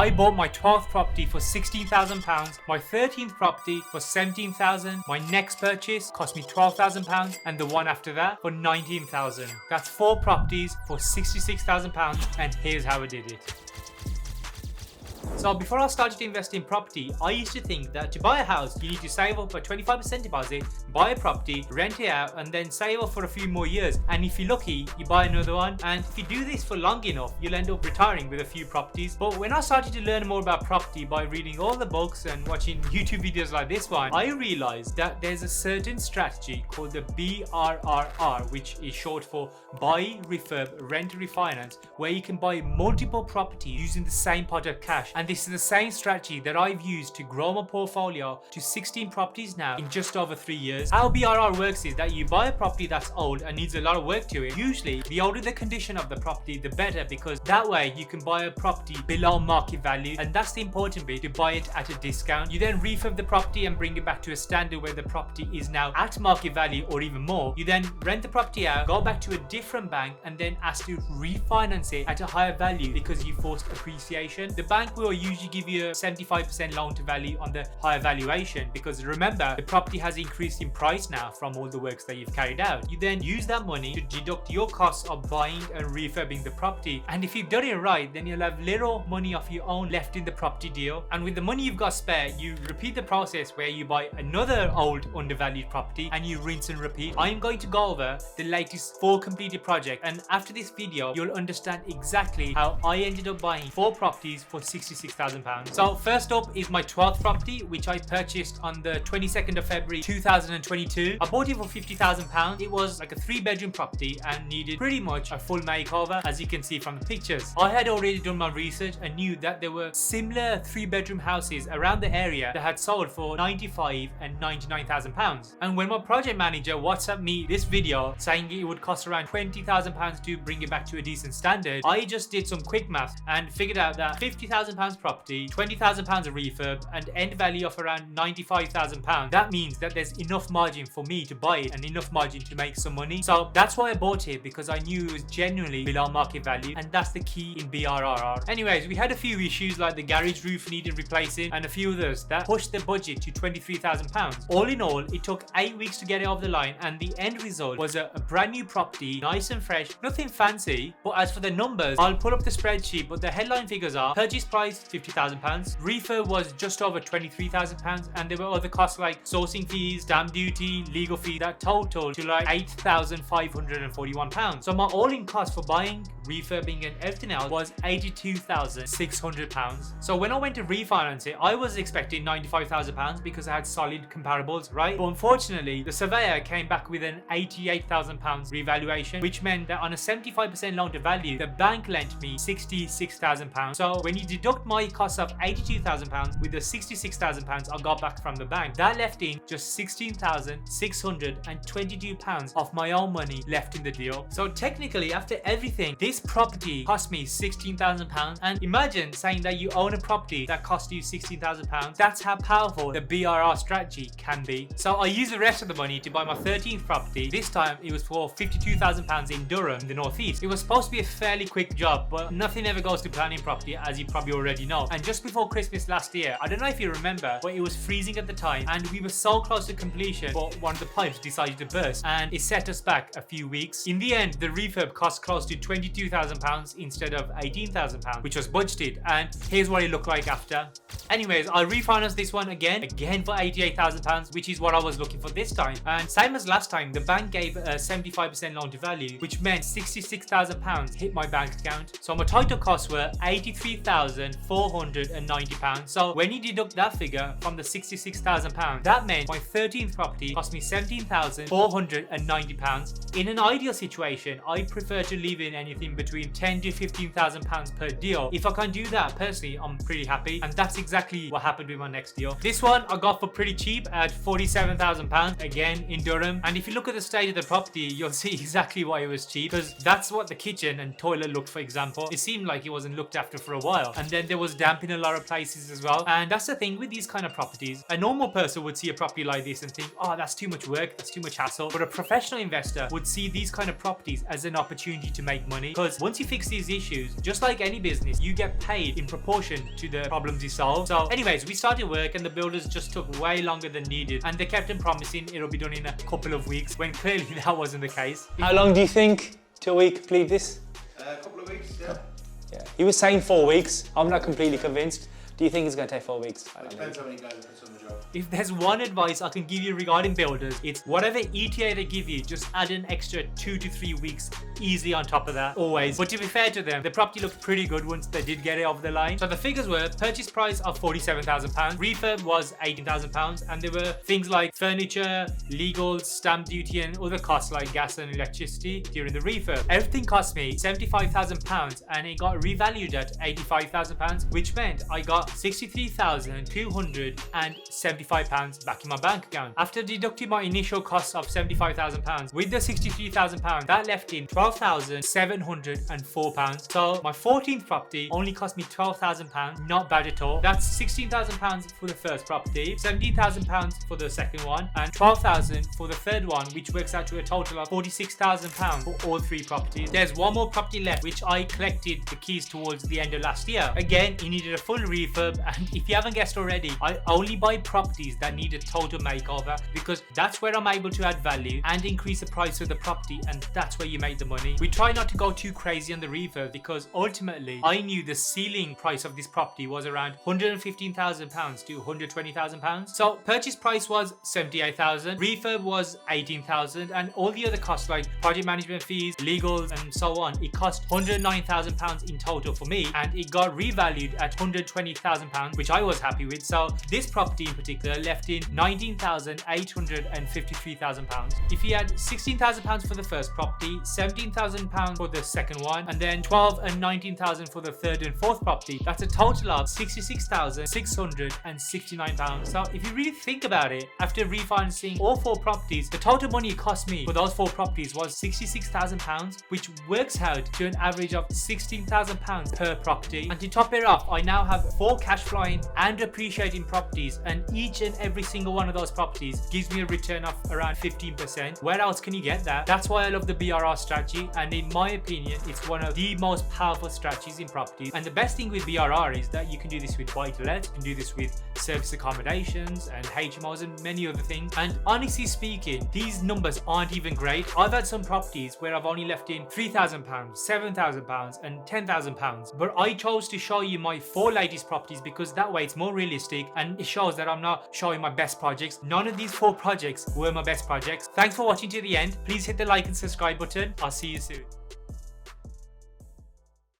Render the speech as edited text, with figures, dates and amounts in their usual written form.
I bought my 12th property for £16,000, my 13th property for £17,000, my next purchase cost me £12,000, and the one after that for £19,000. That's 4 properties for £66,000, and here's how I did it. So before I started to invest in property, I used to think that to buy a house, you need to save up a 25% deposit, buy a property, rent it out, and then save up for a few more years. And if you're lucky, you buy another one. And if you do this for long enough, you'll end up retiring with a few properties. But when I started to learn more about property by reading all the books and watching YouTube videos like this one, I realized that there's a certain strategy called the BRRR, which is short for buy, refurb, rent, refinance, where you can buy multiple properties using the same pot of cash. And this is the same strategy that I've used to grow my portfolio to 16 properties now in just over 3 years. How BRR works is that you buy a property that's old and needs a lot of work to it. Usually, the older the condition of the property, the better, because that way you can buy a property below market value, and that's the important bit, to buy it at a discount. You then refurb the property and bring it back to a standard where the property is now at market value or even more. You then rent the property out, go back to a different bank, and then ask to refinance it at a higher value because you forced appreciation. The bank will usually give you a 75% loan to value on the higher valuation, because remember, the property has increased in price now from all the works that you've carried out. You then use that money to deduct your costs of buying and refurbing the property, and if you've done it right, then you'll have little money of your own left in the property deal. And with the money you've got spare, you repeat the process where you buy another old undervalued property and you rinse and repeat. I am going to go over the latest 4 completed projects, and after this video you'll understand exactly how I ended up buying 4 properties for £66,000. So first up is my 12th property, which I purchased on the 22nd of February 2022. I bought it for £50,000. It was like a 3-bedroom property and needed pretty much a full makeover, as you can see from the pictures. I had already done my research and knew that there were similar 3-bedroom houses around the area that had sold for £95,000 and £99,000. And when my project manager WhatsApped me this video saying it would cost around £20,000 to bring it back to a decent standard, I just did some quick math and figured out that £50,000 property, £20,000 a refurb, and end value of around £95,000. That means that there's enough margin for me to buy it and enough margin to make some money. So that's why I bought it, because I knew it was genuinely below market value, and that's the key in BRRR. Anyways, we had a few issues like the garage roof needed replacing and a few others that pushed the budget to £23,000. All in all, it took 8 weeks to get it off the line, and the end result was a brand new property, nice and fresh, nothing fancy. But as for the numbers, I'll pull up the spreadsheet, but the headline figures are: purchase price £50,000, refurb was just over £23,000, and there were other costs like sourcing fees, stamp duty, legal fees that totaled to like £8,541. So my all-in cost for buying, refurbing and everything else was £82,600. So when I went to refinance it, I was expecting £95,000 because I had solid comparables, right? But unfortunately, the surveyor came back with an £88,000 revaluation, which meant that on a 75% loan to value, the bank lent me £66,000. So when you deduct my cost of £82,000 with the £66,000 I got back from the bank, that left in just £16,622 of my own money left in the deal. So technically, after everything, this property cost me £16,000. And imagine saying that you own a property that cost you £16,000. That's how powerful the BRR strategy can be. So I used the rest of the money to buy my 13th property. This time it was for £52,000 in Durham, in the northeast. It was supposed to be a fairly quick job, but nothing ever goes to plan in property, as you probably already know. And just before Christmas last year, I don't know if you remember, but it was freezing at the time and we were so close to completion, but one of the pipes decided to burst and it set us back a few weeks. In the end, the refurb cost close to £22,000 instead of £18,000, which was budgeted, and here's what it looked like after. Anyways, I refinanced this one again for £88,000, which is what I was looking for this time. And same as last time, the bank gave a 75% loan to value, which meant £66,000 hit my bank account. So my total costs were £83,490. So when you deduct that figure from the £66,000, that meant my 13th property cost me £17,490. In an ideal situation, I prefer to leave in anything between £10,000 to £15,000 per deal. If I can do that, personally, I'm pretty happy, and that's exactly what happened with my next deal. This one I got for pretty cheap at £47,000, again in Durham. And if you look at the state of the property, you'll see exactly why it was cheap, because that's what the kitchen and toilet looked, for example. It seemed like it wasn't looked after for a while. And then there was damp in a lot of places as well. And that's the thing with these kind of properties. A normal person would see a property like this and think, oh, that's too much work, that's too much hassle. But a professional investor would see these kind of properties as an opportunity to make money, because once you fix these issues, just like any business, you get paid in proportion to the problems you solve. So anyways, we started work and the builders just took way longer than needed, and they kept on promising it'll be done in a couple of weeks, when clearly that wasn't the case. How long do you think till we complete this? A couple of weeks, yeah. Yeah. He was saying 4 weeks. I'm not completely convinced. Do you think it's going to take 4 weeks? I don't know. Depends how many guys are on the job. If there's one advice I can give you regarding builders, it's whatever ETA they give you, just add an extra 2 to 3 weeks easily on top of that, always. But to be fair to them, the property looked pretty good once they did get it over the line. So the figures were purchase price of £47,000, refurb was £18,000, and there were things like furniture, legals, stamp duty, and other costs like gas and electricity during the refurb. Everything cost me £75,000 and it got revalued at £85,000, which meant I got £63,275 back in my bank account. After deducting my initial cost of £75,000, with the £63,000, that left in £12,704. So my 14th property only cost me £12,000, not bad at all. That's £16,000 for the first property, £17,000 for the second one, and £12,000 for the third one, which works out to a total of £46,000 for all 3 properties. There's one more property left, which I collected the keys towards the end of last year. Again, it needed a full refurb, and if you haven't guessed already, I only buy properties that need a total makeover, because that's where I'm able to add value and increase the price of the property, and that's where you make the money. We try not to go too crazy on the refurb, because ultimately I knew the ceiling price of this property was around £115,000 to £120,000. So purchase price was £78,000, refurb was £18,000, and all the other costs like project management fees, legals, and so on, it cost £109,000 in total for me, and it got revalued at £120,000, which I was happy with. So this property in particular left in £19,853,000. If you had £16,000 for the first property, £17,000 for the second one, and then £12,000 and £19,000 for the third and fourth property, that's a total of £66,669. So if you really think about it, after refinancing all 4 properties, the total money it cost me for those 4 properties was £66,000, which works out to an average of £16,000 per property. And to top it off, I now have 4 cash flowing and appreciating properties, and each and every single one of those properties gives me a return of around 15%. Where else can you get that? That's why I love the BRR strategy, and in my opinion, it's one of the most powerful strategies in properties. And the best thing with BRR is that you can do this with buy-to-let, you can do this with service accommodations and HMOs and many other things. And honestly speaking, these numbers aren't even great. I've had some properties where I've only left in £3,000, £7,000 and £10,000, but I chose to show you my 4 latest properties because that way it's more realistic and it shows that I'm not showing my best projects. None of these 4 projects were my best projects. Thanks for watching to the end. Please hit the like and subscribe button. I'll see you soon.